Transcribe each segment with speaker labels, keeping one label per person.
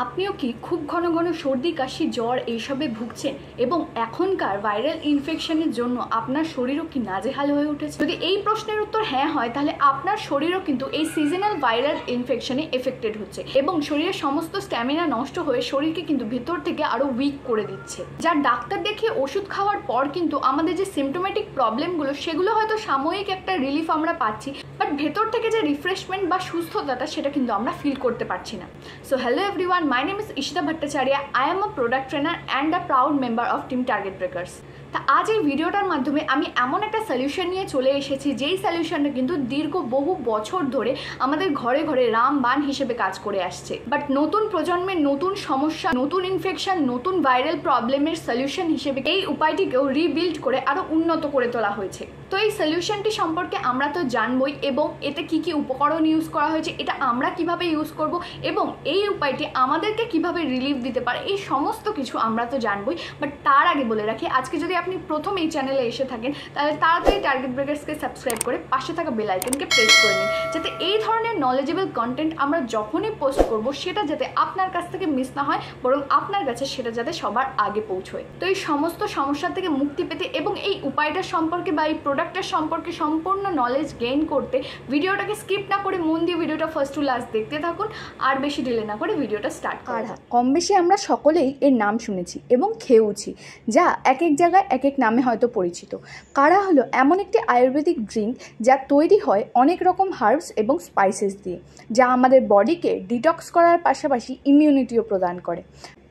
Speaker 1: আপনিও কি খুব ঘন ঘন সর্দি কাশি জ্বর এইসবে ভুগছেন এবং এখনকার ভাইরাল ইনফেকশনের জন্য আপনার শরীরও কি নাজেহাল হয়ে উঠেছে? যদি এই প্রশ্নের উত্তর হ্যাঁ হয়, তাহলে আপনার শরীরও কিন্তু এই সিজনাল ভাইরাল ইনফেকশনে এফেক্টেড হচ্ছে এবং শরীরের সমস্ত স্ট্যামিনা নষ্ট হয়ে শরীরকে কিন্তু ভেতর থেকে আরো উইক করে দিচ্ছে। যার ডাক্তার দেখিয়ে ওষুধ খাওয়ার পর কিন্তু আমাদের যে সিমটোমেটিক প্রবলেমগুলো সেগুলো হয়তো সাময়িক একটা রিলিফ আমরা পাচ্ছি, বাট ভেতর থেকে যে রিফ্রেশমেন্ট বা সুস্থতাটা সেটা কিন্তু আমরা ফিল করতে পারছি না। So hello everyone, my name is Ishita Bhattacharya. I am a product trainer and a proud member of Team Target Breakers. তা আজ এই ভিডিওটার মাধ্যমে আমি এমন একটা সলিউশন নিয়ে চলে এসেছি যেই সলিউশনটা কিন্তু দীর্ঘ বহু বছর ধরে আমাদের ঘরে ঘরে রামবাণ হিসেবে কাজ করে আসছে। বাট নতুন প্রজন্মের নতুন সমস্যা, নতুন ইনফেকশন, নতুন ভাইরাল প্রবলেমের সলিউশন হিসেবে এই উপায়টিকেও রিবিল্ড করে আরো উন্নত করে তোলা হয়েছে। তো এই সলিউশনটি সম্পর্কে আমরা তো জানবই এবং এতে কি কি উপকরণ ইউজ করা হয়েছে, এটা আমরা কিভাবে ইউজ করব এবং এই উপায়টি আমাদেরকে কিভাবে রিলিফ দিতে পারে, এই সমস্ত কিছু আমরা তো জানবই। বাট তার আগে বলে রাখি, আজকে যদি আপনি প্রথম এই চ্যানেলে এসে থাকেন তাহলে তাড়াতাড়ি টার্গেট ব্রেকার্সকে সাবস্ক্রাইব করে পাশে থাকা বেল আইকনকে প্রেস করে নিন, যাতে এই ধরনের নলেজেবল কন্টেন্ট আমরা যখনই পোস্ট করব সেটা যাতে আপনার কাছ থেকে মিস না হয়, বরং আপনার কাছে সেটা যাতে সবার আগে পৌঁছয়। তো এই সমস্ত সমস্যা থেকে মুক্তি পেতে এবং এই উপায়টার সম্পর্কে বা এই প্রোডাক্টের সম্পর্কে সম্পূর্ণ নলেজ গেইন করতে ভিডিওটাকে স্কিপ না করে মন দিয়ে ভিডিওটা ফার্স্ট টু লাস্ট দেখতে থাকুন। আর বেশি ডিলে না করে ভিডিওটা স্টার্ট করুন।
Speaker 2: কম বেশি আমরা সকলেই এর নাম শুনেছি এবং খেয়েওছি, যা এক এক জায়গায় এক এক নামে হয়তো পরিচিত। কাঢ়া হলো এমন একটি আয়ুর্বেদিক ড্রিঙ্ক যা তৈরি হয় অনেক রকম হার্বস এবং স্পাইসেস দিয়ে, যা আমাদের বডিকে ডিটক্স করার পাশাপাশি ইমিউনিটিও প্রদান করে।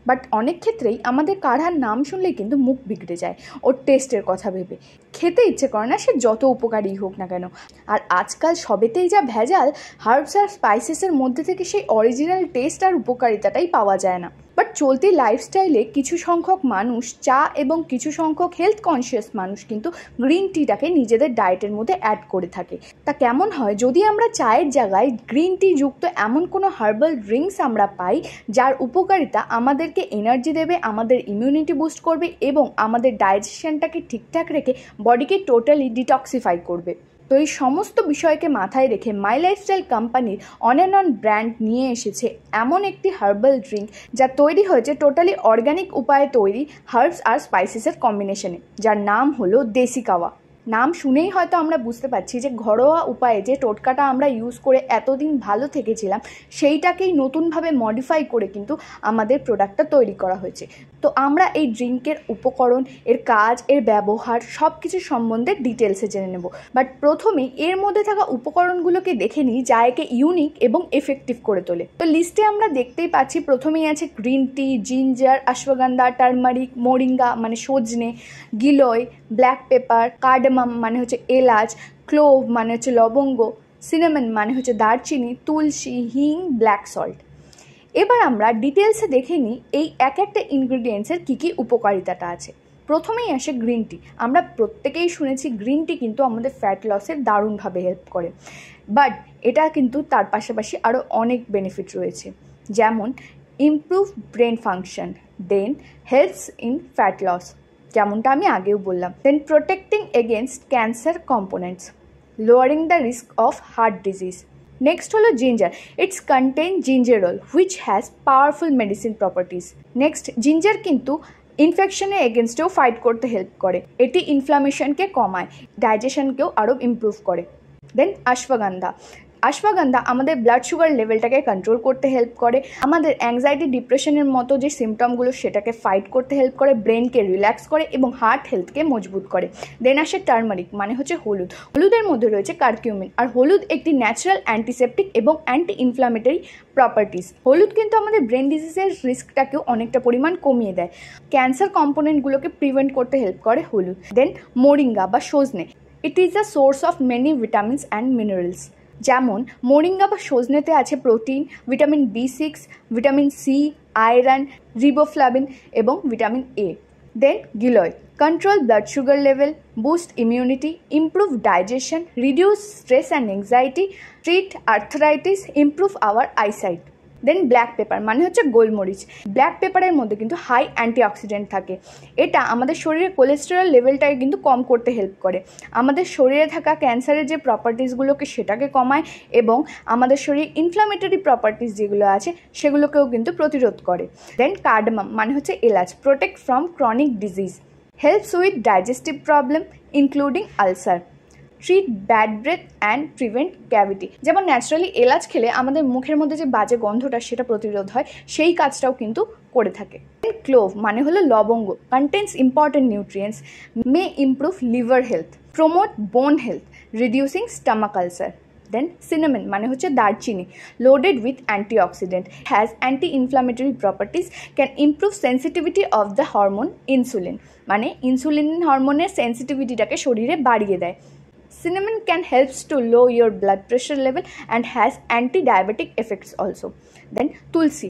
Speaker 2: বাট অনেক ক্ষেত্রেই আমাদের কাঢ়ার নাম শুনলেই কিন্তু মুখ বিগড়ে যায় ওর টেস্টের কথা ভেবে, খেতে ইচ্ছে করে না, সে যত উপকারী হোক না কেন। আর আজকাল সবেতেই যা ভেজাল, হার্বস আর স্পাইসেসের মধ্যে থেকে সেই অরিজিনাল টেস্ট আর উপকারিতাটাই পাওয়া যায় না। বাট চলতি লাইফস্টাইলে কিছু সংখ্যক মানুষ চা এবং কিছু সংখ্যক হেলথ কনসিয়াস মানুষ কিন্তু গ্রিন টিটাকে নিজেদের ডায়েটের মধ্যে অ্যাড করে থাকে। তা কেমন হয় যদি আমরা চায়ের জায়গায় গ্রিন টি যুক্ত এমন কোনো হার্বাল ড্রিঙ্কস আমরা পাই যার উপকারিতা আমাদেরকে এনার্জি দেবে, আমাদের ইমিউনিটি বুস্ট করবে এবং আমাদের ডাইজেশনটাকে ঠিকঠাক রেখে বডিকে টোটালি ডিটক্সিফাই করবে। তো এই সমস্ত বিষয়কে মাথায় রেখে মাই লাইফস্টাইল কোম্পানির অন অ্যান্ড অন ব্র্যান্ড নিয়ে এসেছে এমন একটি হার্বাল ড্রিঙ্ক যা তৈরি হয়েছে টোটালি অর্গানিক উপায়ে তৈরি হার্বস আর স্পাইসেসের কম্বিনেশনে, যার নাম হলো দেশি কাওয়া। নাম শুনেই হয়তো আমরা বুঝতে পারছি যে ঘরোয়া উপায়ে যে টোটকাটা আমরা ইউজ করে এতদিন ভালো থেকেছিলাম সেইটাকেই নতুনভাবে মডিফাই করে কিন্তু আমাদের প্রোডাক্টটা তৈরি করা হয়েছে। তো আমরা এই ড্রিঙ্কের উপকরণ, এর কাজ, এর ব্যবহার সব কিছু সম্বন্ধে ডিটেলসে জেনে নেব। বাট প্রথমেই এর মধ্যে থাকা উপকরণগুলোকে দেখে নিই যা একে ইউনিক এবং এফেক্টিভ করে তোলে। তো লিস্টে আমরা দেখতেই পাচ্ছি প্রথমেই আছে green tea, ginger, ashwagandha, turmeric, moringa মানে সজনে, গিলয়, ব্ল্যাক পেপার, কার্ডামাম মানে হচ্ছে এলাচ, ক্লোভ মানে হচ্ছে লবঙ্গ, সিনামন মানে হচ্ছে দারচিনি, তুলসী, হিং, ব্ল্যাক সল্ট। এবার আমরা ডিটেলসে দেখে নিই এই এক একটা ইনগ্রিডিয়েন্টসের কী কী উপকারিতাটা আছে। প্রথমেই আসে গ্রিন টি। আমরা প্রত্যেকেই শুনেছি গ্রিন টি কিন্তু আমাদের ফ্যাট লসের দারুণভাবে হেল্প করে, বাট এটা কিন্তু তার পাশাপাশি আরও অনেক বেনিফিট রয়েছে, যেমন improve brain function, then helps in fat loss, যেমনটা আমি আগেও বললাম, then protecting against cancer components, lowering the risk of heart disease. Next হলো ginger, its contain gingerol which has powerful medicine properties. Next, ginger কিন্তু ইনফেকশনের এগেনস্টেও fight করতে help করে, এটি ইনফ্লামেশনকে কমায়, ডাইজেশনকেও আরও ইমপ্রুভ করে। দেন অশ্বগন্ধা, অশ্বগন্ধা আমাদের ব্লাড সুগার লেভেলটাকে কন্ট্রোল করতে হেল্প করে, আমাদের অ্যাংজাইটি, ডিপ্রেশনের মতো যে সিমটমগুলো সেটাকে ফাইট করতে হেল্প করে, ব্রেনকে রিল্যাক্স করে এবং হার্ট হেলথকে মজবুত করে। দেন আসে টারমারিক মানে হচ্ছে হলুদ। হলুদের মধ্যে রয়েছে কারকিউমিন, আর হলুদ একটি ন্যাচারাল অ্যান্টিসেপটিক এবং অ্যান্টি ইনফ্লামেটরি প্রপার্টিস। হলুদ কিন্তু আমাদের ব্রেন ডিজিজের রিস্কটাকেও অনেকটা পরিমাণ কমিয়ে দেয়, ক্যান্সার কম্পোনেন্টগুলোকে প্রিভেন্ট করতে হেল্প করে হলুদ। দেন মোরিঙ্গা বা সজনে, it is a source of many vitamins and minerals, যেমন মোরিঙ্গা বা সজনেতে আছে protein, vitamin B6, vitamin C, iron, riboflavin এবং vitamin A. Then giloy, control blood sugar level, boost immunity, improve digestion, reduce stress and anxiety, treat arthritis, improve our eyesight. Then black pepper মানে হচ্ছে গোলমরিচ। Black পেপারের মধ্যে কিন্তু high antioxidant থাকে। এটা আমাদের শরীরে কোলেস্টেরল লেভেলটাকে কিন্তু কম করতে হেল্প করে, আমাদের শরীরে থাকা ক্যান্সারের যে প্রপার্টিসগুলোকে সেটাকে কমায় এবং আমাদের শরীরে ইনফ্লামেটরি প্রপার্টিস যেগুলো আছে সেগুলোকেও কিন্তু প্রতিরোধ করে। দেন কার্ডামাম মানে হচ্ছে এলাচ, protect from chronic disease, helps with digestive problem including ulcer, treat bad breath and prevent cavity. যেমন ন্যাচারালি এলাচ খেলে আমাদের মুখের মধ্যে যে বাজে গন্ধটা সেটা প্রতিরোধ হয়, সেই কাজটাও কিন্তু করে থাকে। ক্লোভ মানে হলো লবঙ্গ, contains important nutrients, may improve liver health, promote bone health, reducing stomach ulcer. Then cinnamon মানে হচ্ছে দারচিনি, loaded with antioxidant, has anti inflammatory properties, can improve sensitivity of the hormone insulin, মানে ইনসুলিন হরমোনের সেন্সিটিভিটিটাকে শরীরে বাড়িয়ে দেয়। Cinnamon can helps to lower your blood pressure level and has anti-diabetic effects also. Then Tulsi,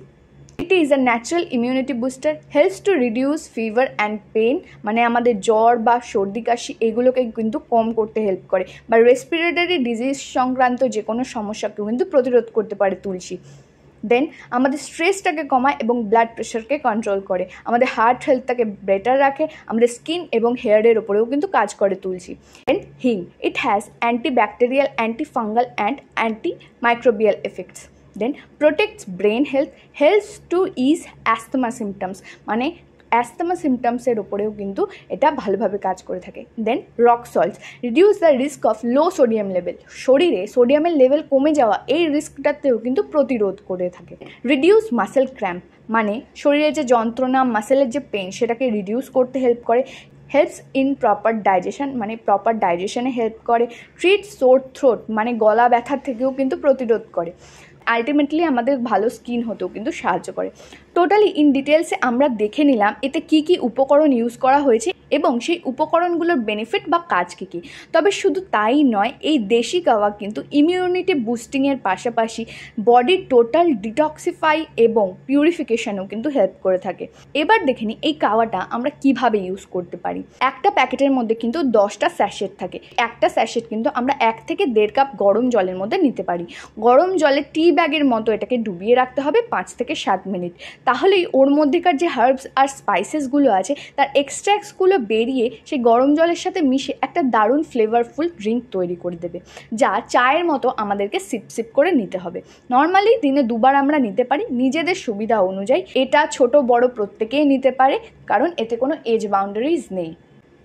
Speaker 2: it is a natural immunity booster, helps to reduce fever and pain, মানে আমাদের জ্বর বা সর্দি কাশি এগুলোকে কিন্তু কম করতে হেল্প করে, বা রেসপিরেটরি ডিজিজ সংক্রান্ত যে কোনো সমস্যাকেও কিন্তু প্রতিরোধ করতে পারে তুলসী। দেন আমাদের স্ট্রেসটাকে কমায় এবং ব্লাড প্রেশারকে কন্ট্রোল করে, আমাদের হার্ট হেলথটাকে বেটার রাখে, আমাদের স্কিন এবং হেয়ারের ওপরেও কিন্তু কাজ করে tulsi. Then hing, it has antibacterial, antifungal and antimicrobial effects. Then protects brain health, helps to ease asthma symptoms, মানে অ্যাস্থমা সিমটমসের ওপরেও কিন্তু এটা ভালোভাবে কাজ করে থাকে। Then rock salts, reduce the risk of low sodium level, শরীরে সোডিয়ামের লেভেল কমে যাওয়া এই রিস্কটাতেও কিন্তু প্রতিরোধ করে থাকে। রিডিউস মাসেল ক্র্যাম্প, মানে শরীরে যে যন্ত্রণা, মাসেলের যে পেন সেটাকে রিডিউস করতে হেল্প করে। হেল্পস ইন প্রপার ডাইজেশন, মানে প্রপার ডাইজেশনে হেল্প করে। ট্রিট সোর থ্রোট, মানে গলা ব্যথার থেকেও কিন্তু প্রতিরোধ করে। আলটিমেটলি আমাদের ভালো স্কিন হতেও কিন্তু সাহায্য করে। টোটালি ইন ডিটেলসে আমরা দেখে নিলাম এতে কি কি উপকরণ ইউজ করা হয়েছে এবং সেই উপকরণগুলোর বেনিফিট বা কাজ কী কী। তবে শুধু তাই নয়, এই দেশি কাওয়া কিন্তু ইমিউনিটি বুস্টিংয়ের পাশাপাশি বডির টোটাল ডিটক্সিফাই এবং পিউরিফিকেশানেও কিন্তু হেল্প করে থাকে। এবার দেখে নিই এই কাওয়াটা আমরা কিভাবে ইউজ করতে পারি। একটা প্যাকেটের মধ্যে কিন্তু 10টা স্যাশেট থাকে। একটা স্যাশেট কিন্তু আমরা 1 থেকে 1.5 কাপ গরম জলের মধ্যে নিতে পারি। গরম জলে টি ব্যাগের মতো এটাকে ডুবিয়ে রাখতে হবে 5 থেকে 7 মিনিট। তাহলেই ওর মধ্যেকার যে হার্বস আর স্পাইসেসগুলো আছে তার এক্সট্র্যাক্টসগুলো বেরিয়ে সেই গরম জলের সাথে মিশে একটা দারুণ ফ্লেভারফুল ড্রিঙ্ক তৈরি করে দেবে, যা চায়ের মতো আমাদেরকে সিপ সিপ করে নিতে হবে। নর্মালি দিনে 2 বার আমরা নিতে পারি নিজেদের সুবিধা অনুযায়ী। এটা ছোট বড় প্রত্যেকেই নিতে পারে, কারণ এতে কোনো এজ বাউন্ডারিজ নেই।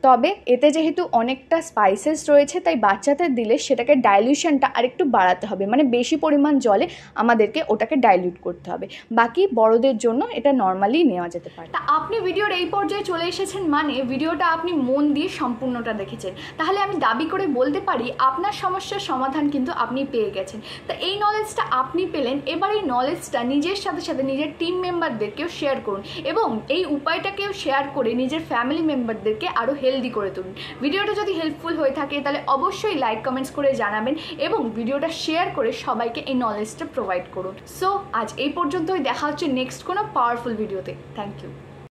Speaker 2: তবে এতে যেহেতু অনেকটা স্পাইসেস রয়েছে তাই বাচ্চাদের দিলে সেটাকে ডাইলিউশনটা আরেকটু বাড়াতে হবে, মানে বেশি পরিমাণ জলে আমাদেরকে ওটাকে ডাইলিউট করতে হবে। বাকি বড়দের জন্য এটা নর্মালি নেওয়া যেতে পারে।
Speaker 1: তা আপনি ভিডিওর এই পর্যায়ে চলে এসেছেন মানে ভিডিওটা আপনি মন দিয়ে সম্পূর্ণটা দেখেছেন, তাহলে আমি দাবি করে বলতে পারি আপনার সমস্যার সমাধান কিন্তু আপনি পেয়ে গেছেন। তা এই নলেজটা আপনি পেলেন, এবার এই নলেজটা নিজের সাথে সাথে নিজের টিম মেম্বারদেরকেও শেয়ার করুন এবং এই উপায়টাকেও শেয়ার করে নিজের ফ্যামিলি মেম্বারদেরকে আরও হেলদি করে তুলুন। ভিডিওটা যদি হেল্পফুল হয়ে থাকে তাহলে অবশ্যই লাইক কমেন্টস করে জানাবেন এবং ভিডিওটা শেয়ার করে সবাইকে এই নলেজটা প্রোভাইড করুন। সো আজ এই পর্যন্তই, দেখা হচ্ছে নেক্সট কোনো পাওয়ারফুল ভিডিওতে। Thank you.